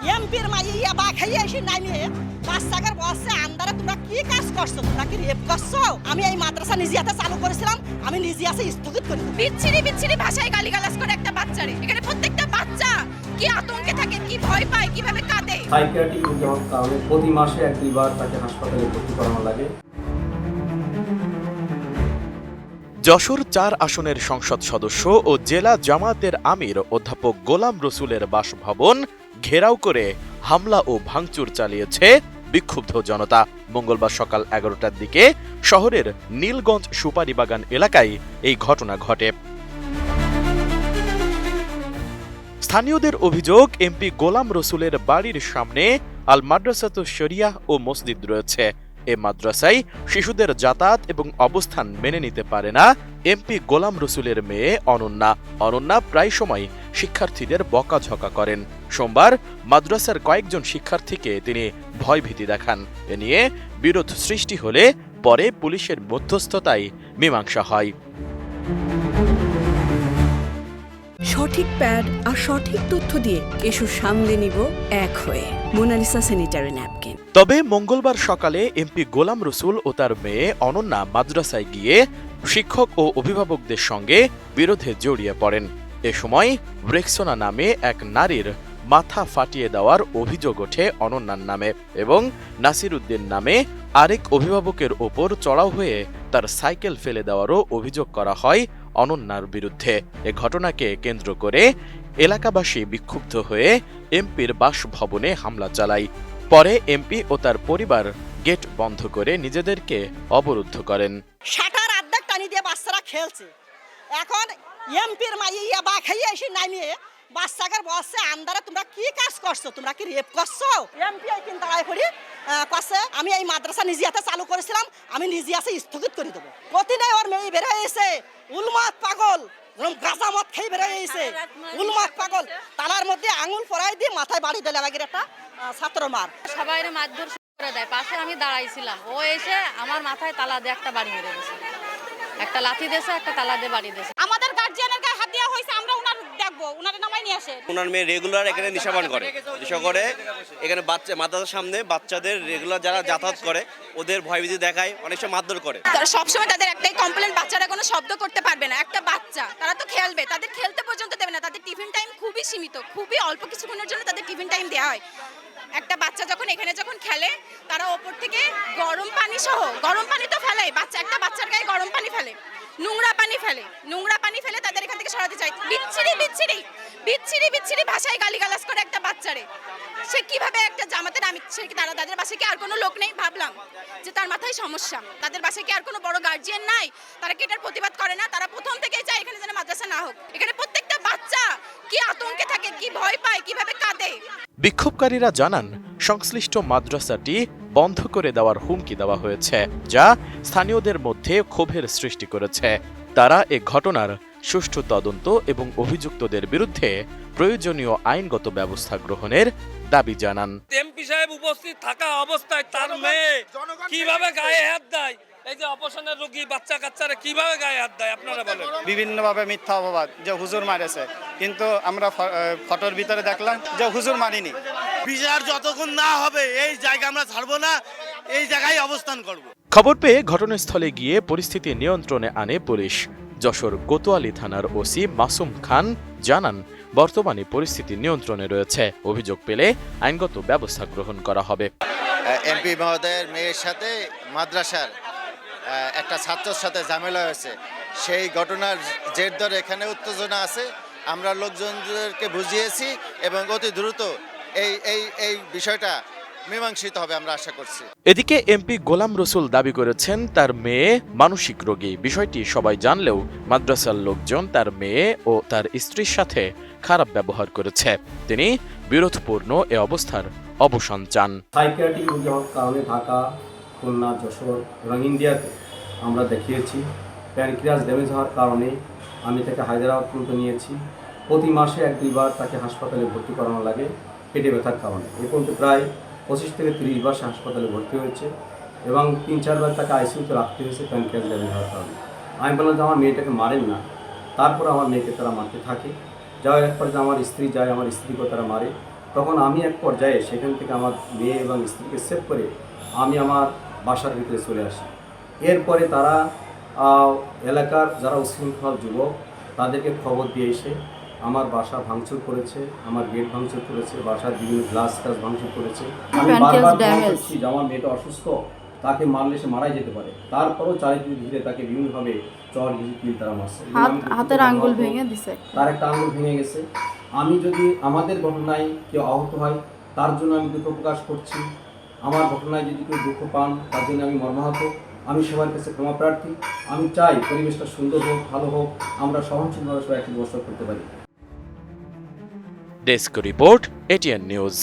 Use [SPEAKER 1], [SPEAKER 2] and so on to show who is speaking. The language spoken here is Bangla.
[SPEAKER 1] এমপির মাইয়া বা খাইয়ে এসে নামিয়ে বাচ্চাকার বসে আন্দারে তোমরা কি কাজ করছো, তোমরা কি রেপ করছো? আমি এই মাদ্রাসা নিজে হাতে চালু করেছিলাম, আমি নিজে হাতে স্থগিত করি।
[SPEAKER 2] বিচ্ছিরি বিচ্ছিরি ভাষায় গালিগালাজ করে একটা বাচ্চারে। এখানে প্রত্যেকটা বাচ্চা কি আতঙ্কে থাকে, কি ভয় পায়, কিভাবে কাঁদে।
[SPEAKER 3] সাইকিয়াট্রিক রোগী হওয়ার কারণে প্রতি মাসে 1-2 বার তাকে হাসপাতালে ভর্তি করানো লাগে।
[SPEAKER 4] যশোর 4 আসনের সংসদ সদস্য ও জেলা জামায়াতের আমির অধ্যাপক গোলাম রসুলের বাসভবন ঘেরাও করে হামলা ও ভাঙচুর চালিয়েছে বিক্ষুব্ধ জনতা। মঙ্গলবার সকাল 11টার দিকে শহরের নীলগঞ্জ সুপারিবাগান এলাকায় এই ঘটনা ঘটে। স্থানীয়দের অভিযোগ, এমপি গোলাম রসুলের বাড়ির সামনে আল মাদ্রাসাতুশ শরিয়াহ ও মসজিদ রয়েছে। এ মাদ্রাসায় শিশুদের যাতায়াত এবং অবস্থান মেনে নিতে পারে না এমপি গোলাম রসুলের মেয়ে অনন্যা। অনন্যা প্রায় সময় শিক্ষার্থীদের বকাঝকা করেন। সোমবার মাদ্রাসার কয়েকজন শিক্ষার্থীকে তিনি ভয়ভীতি দেখান। এ নিয়ে বিরোধ সৃষ্টি হলে পরে পুলিশের মধ্যস্থতায় মীমাংসা হয়।
[SPEAKER 5] সঠিক প্যাড আর সঠিক তথ্য দিয়ে এসব সামলে নিব এক হয়ে। Monalisa sanitary napkin.
[SPEAKER 4] তবে মঙ্গলবার সকালে এমপি গোলাম রসুল ও তার মেয়ে অনন্যা মাদ্রাসায় গিয়ে শিক্ষক ও অভিভাবকদের সঙ্গে বিরোধে জড়িয়ে পড়েন। এ সময় রেক্সোনা নামে এক নারীর মাথা ফাটিয়ে দেওয়ার অভিযোগ ওঠে অনন্যার নামে এবং নাসির উদ্দিন নামে আরেক অভিভাবকের ওপর চড়াও হয়ে তার সাইকেল ফেলে দেওয়ারও অভিযোগ করা হয় অনন্যার বিরুদ্ধে। এ ঘটনাকে কেন্দ্র করে এলাকাবাসী বিক্ষুব্ধ হয়ে এমপির বাসভবনে হামলা চালায়। পরে এমপি ও তার পরিবার গেট বন্ধ করে নিজেদেরকে অবরুদ্ধ করেন।
[SPEAKER 1] শাটার আর্ধেক টানি দিয়ে বাচ্চারা খেলছে। এখন এমপির মাইয়া বা খাইয়ে এসে নামিয়ে বাচ্চাকার বসে আন্দারে তোমরা কি কাজ করছো, তোমরা কি রেপ করছো? এমপি কিন্তু দাঁড়ায় পড়ি কাছে আমি এই মাদ্রাসা নিজে হাতে চালু করেছিলাম, আমি নিজে হাতে স্থগিত করে দেবো। প্রতিদিন ওর মেয়ে বের হয়েছে উলমাত পাগল, গাঁজা মদ খেয়ে বের হয়েছে উলমাত পাগল। তালার মধ্যে আঙুল পরাই দিয়ে মাথায় বাড়ি দিলে লাগির একটা ছাত্র মার।
[SPEAKER 2] সবাই মারধর করে দেয়। পাশে আমি দাঁড়াইছিলাম, ও এসে আমার মাথায় তালা দিয়ে একটা বাড়ি মেরে দিয়েছে, একটা লাথি দিয়েছে, একটা তালা দিয়ে বাড়ি দিয়েছে। আমাদের গার্জিয়ানের গায়ে হাত দেওয়া হয়েছে, আমরা উনার দেখবো, উনারে নামাই নিয়ে আসে।
[SPEAKER 6] উনার মেয়ে রেগুলার এখানে নেশাপান করে, নেশা করে এখানে বাচ্চা মাদ্রাসার সামনে বাচ্চাদের রেগুলার যারা যাতায়াত করে ওদের ভয়ভীতি দেখায়, অনেক সময় মারধর করে।
[SPEAKER 2] তারা সবসময় তাদের একটাই কমপ্লেন, বাচ্চারা কোনো শব্দ করতে পারবে না। একটা বাচ্চা, তারা তো খেলবে, তাদের খেলতে পর্যন্ত দেবে না। তাদের টিফিন টাইম খুবই সীমিত, খুবই অল্প কিছুক্ষণের জন্য তাদের টিফিন টাইম দেওয়া হয়। একটা বাচ্চা যখন এখানে খেলে, তারা ওপর থেকে গরম পানি সহ, গরম পানি তো ফেলে, একটা বাচ্চার গায়ে গরম পানি ফেলে, নোংরা পানি ফেলে তাদের এখান থেকে সরাতে চায়। বিচ্ছিরি বিচ্ছিরি বিচ্ছিরি বিচ্ছিরি ভাষায় গালিগালাজ করে একটা বাচ্চারে। সে কিভাবে একটা জামাতের আমি, সে কি তাদের বাসায় কি আর কোনো লোক নেই? ভাবলাম যে তার মাথায় সমস্যা, তাদের বাসায় কি আর কোনো বড় গার্জিয়ান নাই? তারা কি এটার প্রতিবাদ করে না? তারা প্রথম থেকেই চায় এখানে যেন মাদ্রাসা না হোক। এখানে প্রত্যেকটা বাচ্চা কি আতঙ্কে থাকে, কি ভয় পায়, কিভাবে কাঁদে।
[SPEAKER 4] বিক্ষোভকারীরা জানান, সংশ্লিষ্ট মাদ্রাসাটি বন্ধ করে দেওয়ার হুমকি দেওয়া হয়েছে, যা স্থানীয়দের মধ্যে ক্ষোভের সৃষ্টি করেছে। তারা এ ঘটনার সুষ্ঠু তদন্ত এবং অভিযুক্তদের বিরুদ্ধে প্রয়োজনীয় আইনগত ব্যবস্থা গ্রহণের দাবি জানান।
[SPEAKER 7] এমপি সাহেব উপস্থিত থাকা অবস্থায় তার মেয়ে কিভাবে গায়ে হাত দেয়, এই যে অপারেশনের রোগী বাচ্চা কাচ্চারা কিভাবে গায়ে হাত দেয় আপনারা বলেন?
[SPEAKER 8] বিভিন্নভাবে মিথ্যা অপবাদ যে হুজুর মারেছে, কিন্তু আমরা ফটোর ভিতরে দেখলাম যে হুজুর মারিনি।
[SPEAKER 9] বিচার যতক্ষণ না হবে এই জায়গা আমরা ছাড়বো না, এই জায়গায় অবস্থান করব।
[SPEAKER 4] খবর পেয়ে ঘটনাস্থলে গিয়ে পরিস্থিতি নিয়ন্ত্রণে আনে পুলিশ। যশোর কোতোয়ালি থানার ওসি মাসুম খান জানান, বর্তমানে পরিস্থিতি নিয়ন্ত্রণে রয়েছে। অভিযোগ পেলে আইনগত ব্যবস্থা গ্রহণ করা হবে।
[SPEAKER 10] এমপি মহোদয়ের মেয়ের সাথে মাদ্রাসার একটা ছাত্রের সাথে ঝামেলা হয়েছে, সেই ঘটনার জের ধরে এখানে উত্তেজনা আছে। আমরা লোকজনদেরকে বুঝিয়েছি এবং অতি দ্রুত এই বিষয়টা মীমাংসিত হবে আমরা আশা করছি।
[SPEAKER 4] এদিকে এমপি গোলাম রসুল দাবি করেছেন তার মেয়ে মানসিক রোগী। বিষয়টি সবাই জানলেও মাদ্রাসার লোকজন তার মেয়ে ও তার স্ত্রীর সাথে খারাপ ব্যবহার করেছে। তিনি বিরোধপূর্ণ এ অবস্থার অবসান চান।
[SPEAKER 3] সাইকিয়াট্রিক রোগী হওয়ার কারণে ঢাকা, খুলনা, যশোর এবং ইন্ডিয়াতে আমরা দেখিয়েছি। প্যানক্রিয়াস ড্যামেজ হওয়ার কারণে আমি তাকে হায়দ্রাবাদ পর্যন্ত নিয়েছি। প্রতি মাসে 1-2 বার তাকে হাসপাতালে ভর্তি করানো লাগে পেটে ব্যথার কারণে। এ পর্যন্ত প্রায় 25 থেকে 30 বার সে হাসপাতালে ভর্তি হয়েছে এবং 3-4 বার তাকে আইসিইউতে রাখতে হয়েছে প্যানক্রিয়াস ড্যামেজ হওয়ার কারণে। আমি বললাম যে আমার মেয়েটাকে মারেন না, তারপর আমার মেয়েকে তারা মারতে থাকে। যাওয়ার এক পর্যায়ে আমার স্ত্রী যায়, আমার স্ত্রীকেও তারা মারে। তখন আমি এক পর্যায়ে সেখান থেকে আমার মেয়ে এবং স্ত্রীকে সেভ করে আমি আমার বাসার ভিতরে চলে আসি। এরপরে তারা এলাকার যারা উশৃঙ্খল যুবক তাদেরকে খবর দিয়ে এসে আমার বাসা ভাঙচুর করেছে, আমার গেট ভাঙচুর করেছে, বাসার বিভিন্ন গ্লাস ভাঙচুর করেছে। আমি বারবার বলছি যে আমার মেয়েটা অসুস্থ, তাকে মারলে সে মারাই যেতে পারে, তারপরও চারিদিকে ঘিরে তাকে বিভিন্নভাবে চর কিল তারা মারছে।
[SPEAKER 11] হাতের আঙ্গুল ভেঙে দিছে,
[SPEAKER 3] তার একটা আঙ্গুল ভেঙে গেছে। আমি যদি আমাদের ঘটনায় কেউ আহত হয় তার জন্য আমি দুঃখ প্রকাশ করছি। আমার ঘটনায় যদি কেউ দুঃখ পান তার জন্য আমি মর্মাহত। আমি সবার কাছে ক্ষমা প্রার্থী। আমি চাই পরিবেশটা সুন্দর হোক, ভালো হোক, আমরা সহনশীলভাবে সবাই একসাথে বসবাস করতে পারি।
[SPEAKER 4] Desk report, ATN news.